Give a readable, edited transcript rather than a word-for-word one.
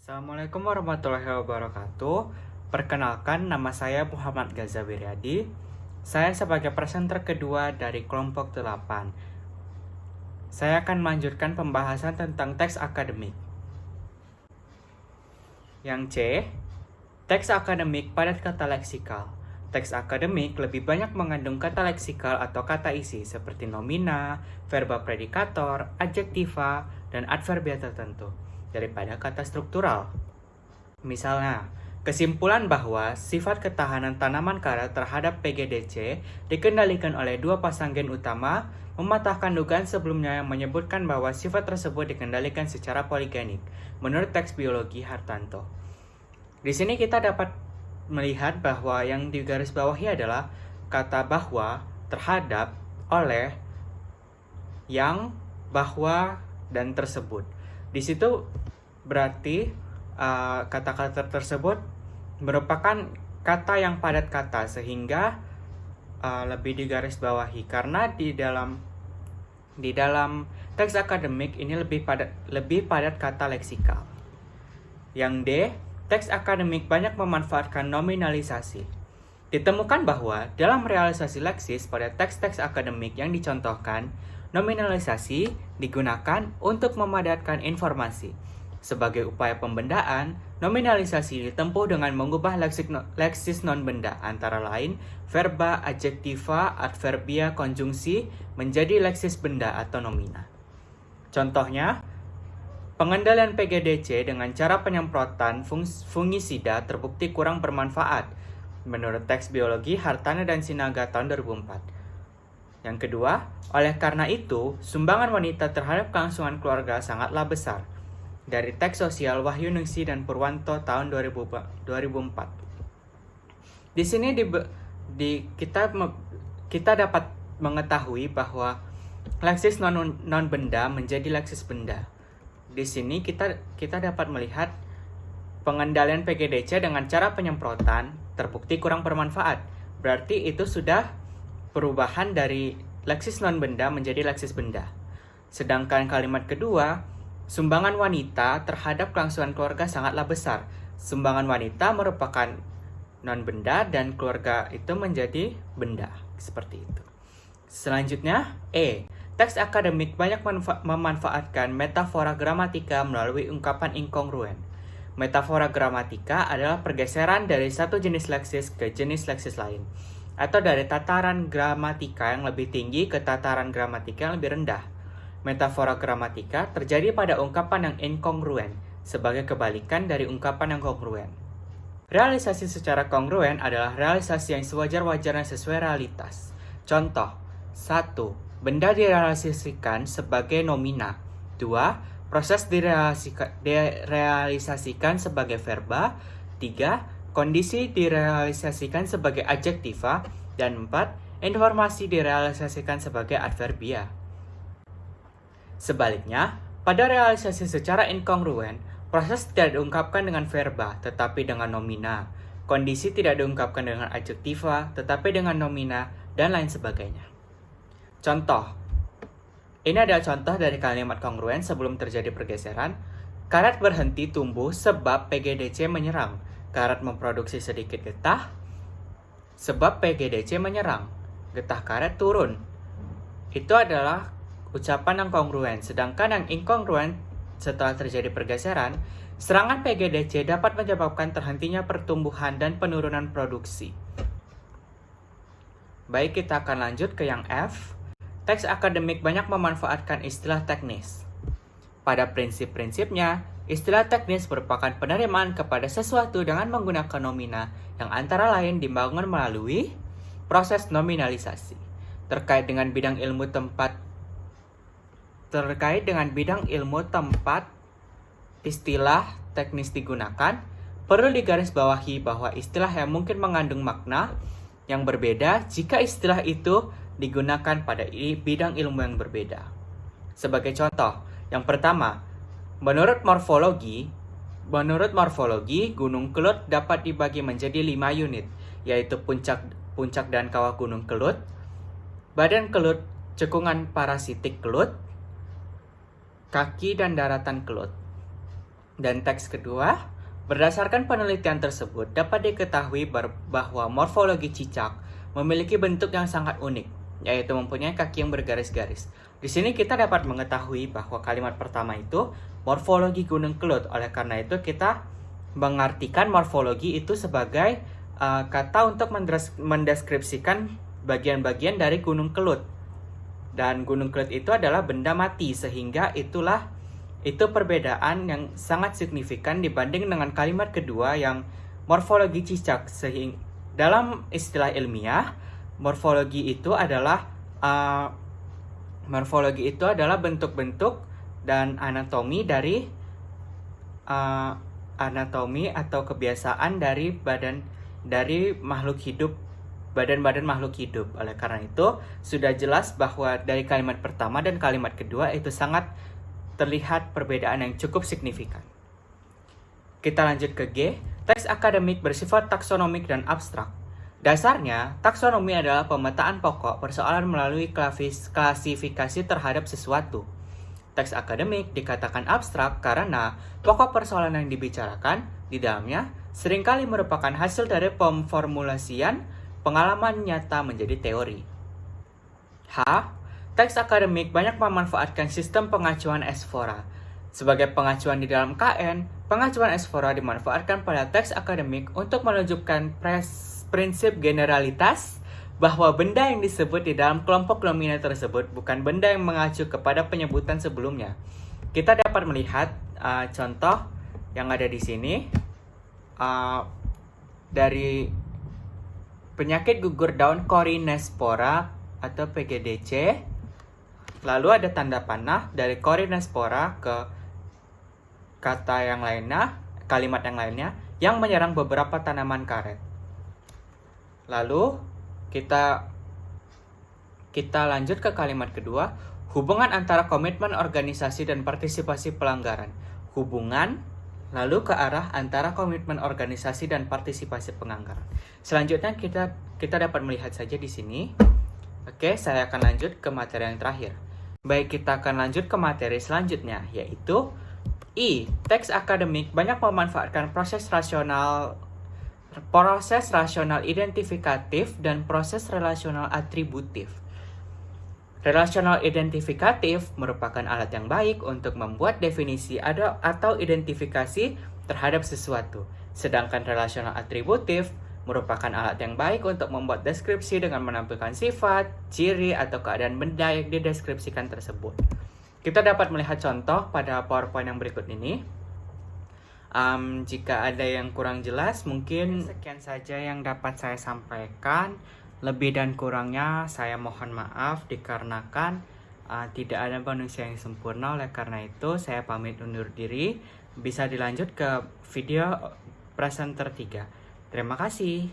Assalamualaikum warahmatullahi wabarakatuh. Perkenalkan, nama saya Muhammad Gaza Wiryadi. Saya sebagai presenter kedua dari kelompok 8. Saya akan melanjutkan pembahasan tentang teks akademik. Yang C, teks akademik padat kata leksikal. Teks akademik lebih banyak mengandung kata leksikal atau kata isi seperti nomina, verba predikator, adjektiva, dan adverbia tertentu daripada kata struktural. Misalnya, kesimpulan bahwa sifat ketahanan tanaman karet terhadap PGDC dikendalikan oleh dua pasang gen utama mematahkan dugaan sebelumnya yang menyebutkan bahwa sifat tersebut dikendalikan secara poligenik, menurut teks biologi Hartanto. Di sini kita dapat melihat bahwa yang digarisbawahi adalah kata bahwa, terhadap, oleh, yang, bahwa, dan tersebut. Di situ berarti kata-kata tersebut merupakan kata yang padat kata sehingga lebih digarisbawahi karena di dalam teks akademik ini lebih padat kata leksikal. Yang D, teks akademik banyak memanfaatkan nominalisasi. Ditemukan bahwa dalam realisasi leksis pada teks-teks akademik yang dicontohkan, nominalisasi digunakan untuk memadatkan informasi. Sebagai upaya pembendaan, nominalisasi ditempuh dengan mengubah leksis non-benda antara lain verba, adjektiva, adverbia, konjungsi menjadi leksis benda atau nomina. Contohnya, pengendalian PGDC dengan cara penyemprotan fungisida terbukti kurang bermanfaat menurut teks biologi Hartana dan Sinaga tahun 2004. Yang kedua, oleh karena itu, sumbangan wanita terhadap kelangsungan keluarga sangatlah besar. Dari teks sosial Wahyu Ningsi dan Purwanto tahun 2004. Di sini kita dapat mengetahui bahwa leksis non-benda menjadi leksis benda. Di sini kita dapat melihat pengendalian PGDC dengan cara penyemprotan terbukti kurang bermanfaat. Berarti itu sudah perubahan dari leksis non-benda menjadi leksis benda. Sedangkan kalimat kedua, sumbangan wanita terhadap kelangsungan keluarga sangatlah besar. Sumbangan wanita merupakan non-benda dan keluarga itu menjadi benda. Seperti itu. Selanjutnya, E. Teks akademik banyak memanfaatkan metafora gramatika melalui ungkapan inkongruen. Metafora gramatika adalah pergeseran dari satu jenis leksis ke jenis leksis lain, atau dari tataran gramatika yang lebih tinggi ke tataran gramatika yang lebih rendah. Metafora gramatika terjadi pada ungkapan yang inkongruen, sebagai kebalikan dari ungkapan yang kongruen. Realisasi secara kongruen adalah realisasi yang sewajar-wajarnya sesuai realitas. Contoh, 1. Benda direalisasikan sebagai nomina. 2. Proses direalisasikan sebagai verba. 3. Kondisi direalisasikan sebagai adjektiva, dan 4. Informasi direalisasikan sebagai adverbia. Sebaliknya, pada realisasi secara inkongruen, proses tidak diungkapkan dengan verba, tetapi dengan nomina. Kondisi tidak diungkapkan dengan adjektiva, tetapi dengan nomina, dan lain sebagainya. Contoh, ini adalah contoh dari kalimat kongruen sebelum terjadi pergeseran. Karet berhenti tumbuh sebab PGDC menyerang. Karet memproduksi sedikit getah sebab PGDC menyerang. Getah karet turun. Itu adalah ucapan yang kongruen. Sedangkan yang inkongruen, setelah terjadi pergeseran, serangan PGDC dapat menyebabkan terhentinya pertumbuhan dan penurunan produksi. Baik, kita akan lanjut ke yang F. Teks akademik banyak memanfaatkan istilah teknis. Pada prinsip-prinsipnya, istilah teknis merupakan penerimaan kepada sesuatu dengan menggunakan nomina yang antara lain dibangun melalui proses nominalisasi. Terkait dengan bidang ilmu tempat istilah teknis digunakan, perlu digarisbawahi bahwa istilah yang mungkin mengandung makna yang berbeda jika istilah itu digunakan pada bidang ilmu yang berbeda. Sebagai contoh, yang pertama, Menurut morfologi, Gunung Kelut dapat dibagi menjadi 5 unit, yaitu puncak dan kawah Gunung Kelut, badan Kelut, cekungan parasitik Kelut, kaki dan daratan Kelut. Dan teks kedua, berdasarkan penelitian tersebut dapat diketahui bahwa morfologi cicak memiliki bentuk yang sangat unik, yaitu mempunyai kaki yang bergaris-garis. Di sini kita dapat mengetahui bahwa kalimat pertama itu morfologi gunung kelut. Oleh karena itu kita mengartikan morfologi itu sebagai kata untuk mendeskripsikan bagian-bagian dari gunung kelut. Dan gunung kelut itu adalah benda mati, sehingga itu perbedaan yang sangat signifikan dibanding dengan kalimat kedua yang morfologi cicak. Sehingga dalam istilah ilmiah, morfologi itu adalah bentuk-bentuk dan anatomi atau kebiasaan dari makhluk hidup, badan-badan makhluk hidup. Oleh karena itu, sudah jelas bahwa dari kalimat pertama dan kalimat kedua itu sangat terlihat perbedaan yang cukup signifikan. Kita lanjut ke G. Teks akademik bersifat taksonomik dan abstrak. Dasarnya, taksonomi adalah pemetaan pokok persoalan melalui klasifikasi terhadap sesuatu. Teks akademik dikatakan abstrak karena pokok persoalan yang dibicarakan di dalamnya seringkali merupakan hasil dari pemformulasian pengalaman nyata menjadi teori. H. Teks akademik banyak memanfaatkan sistem pengacuan Esfora. Sebagai pengacuan di dalam KN, pengacuan Esfora dimanfaatkan pada teks akademik untuk menunjukkan prinsip generalitas bahwa benda yang disebut di dalam kelompok nomina tersebut bukan benda yang mengacu kepada penyebutan sebelumnya. Kita dapat melihat contoh yang ada di sini dari penyakit gugur daun Corynespora atau PGDC. Lalu ada tanda panah dari Corynespora ke kata yang lainnya, kalimat yang lainnya yang menyerang beberapa tanaman karet. Lalu kita lanjut ke kalimat kedua, hubungan antara komitmen organisasi dan partisipasi pelanggaran. Hubungan lalu ke arah antara komitmen organisasi dan partisipasi pelanggaran. Selanjutnya kita dapat melihat saja di sini. Oke, saya akan lanjut ke materi yang terakhir. Baik, kita akan lanjut ke materi selanjutnya, yaitu I. Teks akademik banyak memanfaatkan proses rasional identifikatif dan proses relasional atributif. Relasional identifikatif merupakan alat yang baik untuk membuat definisi atau identifikasi terhadap sesuatu. Sedangkan relasional atributif merupakan alat yang baik untuk membuat deskripsi dengan menampilkan sifat, ciri, atau keadaan benda yang dideskripsikan tersebut. Kita dapat melihat contoh pada PowerPoint yang berikut ini. Jika ada yang kurang jelas, mungkin sekian saja yang dapat saya sampaikan. Lebih dan kurangnya saya mohon maaf dikarenakan tidak ada manusia yang sempurna. Oleh karena itu saya pamit undur diri. Bisa dilanjut ke video presenter 3. Terima kasih.